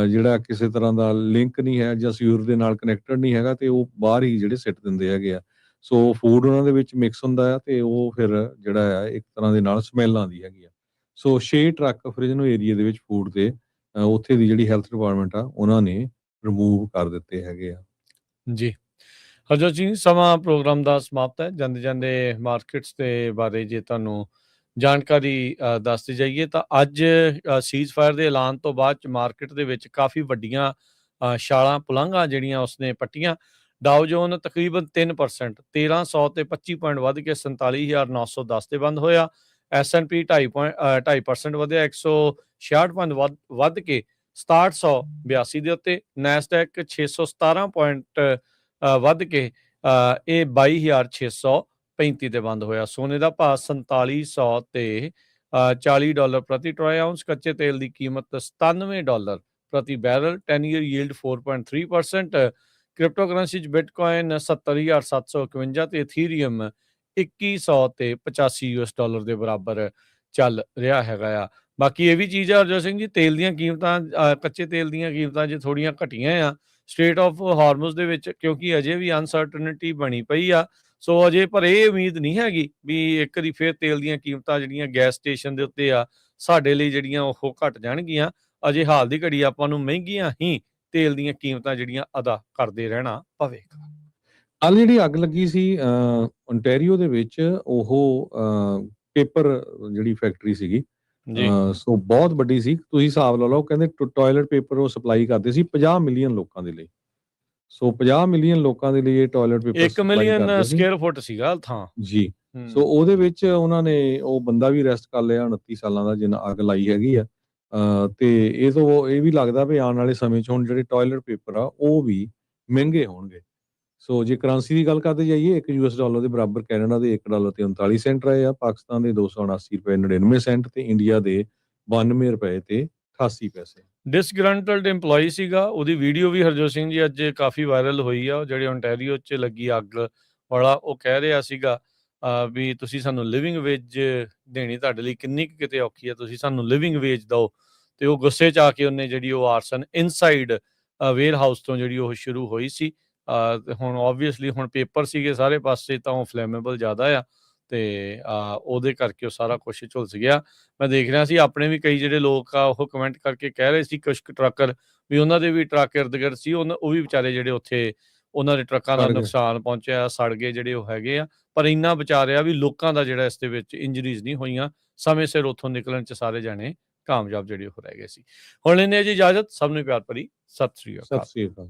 ਜਿਹੜਾ ਕਿਸੇ ਤਰ੍ਹਾਂ ਦਾ ਲਿੰਕ ਨਹੀਂ ਹੈ ਜਾਂ ਸਿਊਰ ਦੇ ਨਾਲ ਕਨੈਕਟਡ ਨਹੀਂ ਹੈਗਾ, ਤੇ ਉਹ ਬਾਹਰ ਹੀ ਜਿਹੜੇ ਸਿੱਟ ਦਿੰਦੇ ਹੈਗੇ ਆ। ਸੋ ਫੂਡ ਉਹਨਾਂ ਦੇ ਵਿੱਚ ਮਿਕਸ ਹੁੰਦਾ ਆ ਤੇ ਉਹ ਫਿਰ ਜਿਹੜਾ ਆ ਇੱਕ ਤਰ੍ਹਾਂ ਦੇ ਨਾਲ ਸਮੈਲ ਆਉਂਦੀ ਹੈਗੀ ਆ। ਸੋ 6 ਟਰੱਕ ਫ੍ਰਿਜ਼ਨੋ ਏਰੀਆ ਦੇ ਵਿੱਚ ਫੂਡ ਦੇ ਉੱਥੇ ਦੀ ਜਿਹੜੀ ਹੈਲਥ ਡਿਪਾਰਟਮੈਂਟ ਆ ਉਹਨਾਂ ਨੇ ਰਿਮੂਵ ਕਰ ਦਿੱਤੇ ਹੈਗੇ ਆ। ਜੀ, ਹਰਜੋਤ ਜੀ, ਸਮਾਂ ਪ੍ਰੋਗਰਾਮ ਦਾ ਸਮਾਪਤ ਹੈ। ਜਾਂਦੇ ਜਾਂਦੇ ਮਾਰਕੀਟਸ ਦੇ ਬਾਰੇ ਜੇ ਤੁਹਾਨੂੰ ਜਾਣਕਾਰੀ ਦੱਸਦੇ ਜਾਈਏ ਤਾਂ ਅੱਜ ਸੀਜ਼ ਫਾਇਰ ਦੇ ਐਲਾਨ ਤੋਂ ਬਾਅਦ ਚ ਮਾਰਕੀਟ ਦੇ ਵਿੱਚ ਕਾਫੀ ਵੱਡੀਆਂ ਛਾਲਾਂ ਪੁਲਾਂਘਾਂ ਜਿਹੜੀਆਂ ਉਸਨੇ ਪੱਟੀਆਂ। ਡਾਓ ਜੋਨ ਤਕਰੀਬਨ 3% 1300 ਤੇ 25 ਪੁਆਇੰਟ ਵੱਧ ਕੇ 47,910 ਤੇ ਬੰਦ ਹੋਇਆ। S&P 2.5% ਵਧਿਆ 166 ਪੁਆਇੰਟ ਵੱਧ ਕੇ 6782 ਦੇ ਉੱਤੇ। ਨੈਸਡੈਕ 617 ਪੁਆਇੰਟ ਵੱਧ ਕੇ ਇਹ 22,635 ਤੇ ਬੰਦ ਹੋਇਆ। ਸੋਨੇ ਦਾ ਭਾਅ 4700 ਤੇ $40 ਪ੍ਰਤੀ ਟਰੋਏ ਆਉਂਸ। ਕੱਚੇ ਤੇਲ ਦੀ ਕੀਮਤ $97 ਪ੍ਰਤੀ barrel. 10 year yield 4.3%। Crypto currency 'ਚ ਬਿਟਕੋਇਨ 70,751 ਤੇ ਇਥੀਰੀਅਮ 2100 ਤੇ $85 ਦੇ ਬਰਾਬਰ ਚੱਲ ਰਿਹਾ ਹੈਗਾ ਆ। ਬਾਕੀ ਇਹ ਵੀ ਚੀਜ਼ ਆ ਹਰਜੋਤ ਸਿੰਘ ਜੀ, ਤੇਲ ਦੀਆਂ ਕੀਮਤਾਂ, ਕੱਚੇ ਤੇਲ ਦੀਆਂ ਕੀਮਤਾਂ ਜੇ ਥੋੜੀਆਂ ਘਟੀਆਂ ਆ ਸਟ੍ਰੇਟ ਆਫ ਹਾਰਮੁਜ਼ ਦੇ ਵਿੱਚ, ਕਿਉਂਕਿ ਅਜੇ ਵੀ ਅਨਸਰਟਨਟੀ ਬਣੀ ਪਈ ਆ। ਸੋ ਅਜੇ ਪਰ ਇਹ ਉਮੀਦ ਨਹੀਂ ਹੈਗੀ ਵੀ ਇੱਕ ਵਾਰੀ ਫਿਰ ਤੇਲ ਦੀਆਂ ਕੀਮਤਾਂ ਜਿਹੜੀਆਂ ਗੈਸ ਸਟੇਸ਼ਨ ਦੇ ਉੱਤੇ ਆ ਸਾਡੇ ਲਈ ਜਿਹੜੀਆਂ ਉਹ ਘਟ ਜਾਣਗੀਆਂ। ਅਜੇ ਹਾਲ ਦੀ ਘੜੀ ਆਪਾਂ ਨੂੰ ਮਹਿੰਗੀਆਂ ਹੀ ਤੇਲ ਦੀਆਂ ਕੀਮਤਾਂ ਜਿਹੜੀਆਂ ਅਦਾ ਕਰਦੇ ਰਹਿਣਾ ਪਵੇਗਾ। ਕੱਲ ਜਿਹੜੀ ਅੱਗ ਲੱਗੀ ਸੀ ਓਨਟਾਰੀਓ ਦੇ ਵਿੱਚ, ਉਹ ਪੇਪਰ ਜਿਹੜੀ ਫੈਕਟਰੀ ਸੀਗੀ, ਸੋ ਬਹੁਤ ਵੱਡੀ ਸੀ। ਤੁਸੀਂ ਹਿਸਾਬ ਲਾ ਲਓ, ਕਹਿੰਦੇ ਟਾਇਲਟ ਪੇਪਰ ਉਹ ਸਪਲਾਈ ਕਰਦੇ ਸੀ 50 ਮਿਲੀਅਨ ਲੋਕਾਂ ਦੇ ਲਈ। ਸੋ 50 ਮਿਲੀਅਨ ਲੋਕਾਂ ਦੇ ਲਈ ਇਹ ਟਾਇਲਟ ਪੇਪਰ 1 ਸਪਲਾਈ ਮਿਲੀਅਨ ਕਰਦੇ ਸੀ ਸਕੁਅਰ ਫੁੱਟ ਸੀਗਾ ਥਾਂ ਜੀ। ਸੋ ਉਹਦੇ ਵਿੱਚ ਉਹਨਾਂ ਨੇ ਉਹ ਬੰਦਾ ਵੀ ਅਰੈਸਟ ਕਰ ਲਿਆ 29 ਸਾਲਾਂ ਦਾ, ਜਿਹਨਾਂ ਅੱਗ ਲਾਈ ਹੈਗੀ ਆ। ਤੇ ਇਹ ਤੋਂ ਇਹ ਵੀ ਲੱਗਦਾ ਵੀ ਆਉਣ ਵਾਲੇ ਸਮੇਂ 'ਚ ਹੁਣ ਜਿਹੜੇ ਟਾਇਲਟ ਪੇਪਰ ਆ ਉਹ ਵੀ ਮਹਿੰਗੇ ਹੋਣਗੇ। ਸੋ ਜੇ ਕਰੰਸੀ ਦੀ ਗੱਲ ਕਰਦੇ ਜਾਈਏ, ਇੱਕ US ਡਾਲਰ ਦੇ ਬਰਾਬਰ ਕੈਨੇਡਾ ਦੇ $1 ਤੇ 39 ਸੈਂਟ ਰਹੇ ਆ, ਪਾਕਿਸਤਾਨ ਦੇ 279 ਰੁਪਏ 99 ਸੈਂਟ ਤੇ ਇੰਡੀਆ ਦੇ 92 ਰੁਪਏ ਤੇ 88 ਪੈਸੇ। ਡਿਸਗਰੰਟਲਡ EMPLOYE ਸੀਗਾ, ਉਹਦੀ ਵੀਡੀਓ ਵੀ ਹਰਜੋਤ ਸਿੰਘ ਜੀ ਅੱਜ ਕਾਫੀ ਵਾਇਰਲ ਹੋਈ ਆ, ਜਿਹੜੇ ਓਨਟਾਰੀਓ 'ਚ ਲੱਗੀ ਅੱਗ ਵਾਲਾ, ਉਹ ਕਹਿ ਰਿਹਾ ਸੀਗਾ ਵੀ ਤੁਸੀਂ ਸਾਨੂੰ ਲਿਵਿੰਗ ਵੇਜ ਦੇਣੀ ਤੁਹਾਡੇ ਲਈ ਕਿੰਨੀ ਕੁ ਕਿਤੇ ਔਖੀ ਆ, ਤੁਸੀਂ ਸਾਨੂੰ ਲਿਵਿੰਗ ਵੇਜ ਦਿਓ। ਤੇ ਉਹ ਗੁੱਸੇ 'ਚ ਆ ਕੇ ਉਹਨੇ ਜਿਹੜੀ ਉਹ ਆਰਸਨ ਇਨਸਾਈਡ ਵੇਅਰ ਹਾਊਸ ਤੋਂ ਜਿਹੜੀ ਉਹ ਸ਼ੁਰੂ ਹੋਈ ਸੀ। ਤੇ ਹੁਣ ਓਬਵੀਅਸਲੀ ਹੁਣ ਪੇਪਰ ਸੀਗੇ ਸਾਰੇ ਪਾਸੇ, ਤਾਂ ਉਹ ਫਲੈਮੇਬਲ ਜ਼ਿਆਦਾ ਆ, ਤੇ ਉਹਦੇ ਕਰਕੇ ਉਹ ਸਾਰਾ ਕੁਛ ਝੁਲਸ ਗਿਆ। ਮੈਂ ਦੇਖ ਰਿਹਾ ਸੀ ਆਪਣੇ ਵੀ ਕਈ ਜਿਹੜੇ ਲੋਕ ਆ ਉਹ ਕਮੈਂਟ ਕਰਕੇ ਕਹਿ ਰਹੇ ਸੀ, ਕੁਛ ਕੁ ਟਰੱਕਰ ਵੀ ਉਹਨਾਂ ਦੇ ਵੀ ਟਰੱਕ ਇਰਦ ਗਿਰਦ ਸੀ, ਉਹ ਵੀ ਵਿਚਾਰੇ ਜਿਹੜੇ ਉੱਥੇ ਉਹਨਾਂ ਦੇ ਟਰੱਕਾਂ ਦਾ ਸੜ ਗਏ। ਨੁਕਸਾਨ ਪਹੁੰਚਿਆ, ਸੜ ਗਏ ਜਿਹੜੇ ਉਹ ਹੈਗੇ ਆ। ਪਰ ਇੰਨਾ ਬਚਾ ਰਿਹਾ ਵੀ ਲੋਕਾਂ ਦਾ ਜਿਹੜਾ ਇਸ ਦੇ ਵਿੱਚ ਇੰਜਰੀਜ਼ ਨਹੀਂ ਹੋਈਆਂ, ਸਮੇਂ ਸਿਰ ਉੱਥੋਂ ਨਿਕਲਣ 'ਚ ਸਾਰੇ ਜਾਣੇ ਕਾਮਯਾਬ ਜਿਹੜੇ ਉਹ ਰਹਿ ਗਏ ਸੀ। ਹੁਣ ਲੈਂਦੇ ਹਾਂ ਜੀ ਇਜਾਜ਼ਤ, ਸਭ ਨੂੰ ਪਿਆਰ ਭਰੀ ਸਤਿ ਸ੍ਰੀ ਸਤਿ ਅਕਾਲ। ਸ੍ਰੀ ਅਕਾਲ।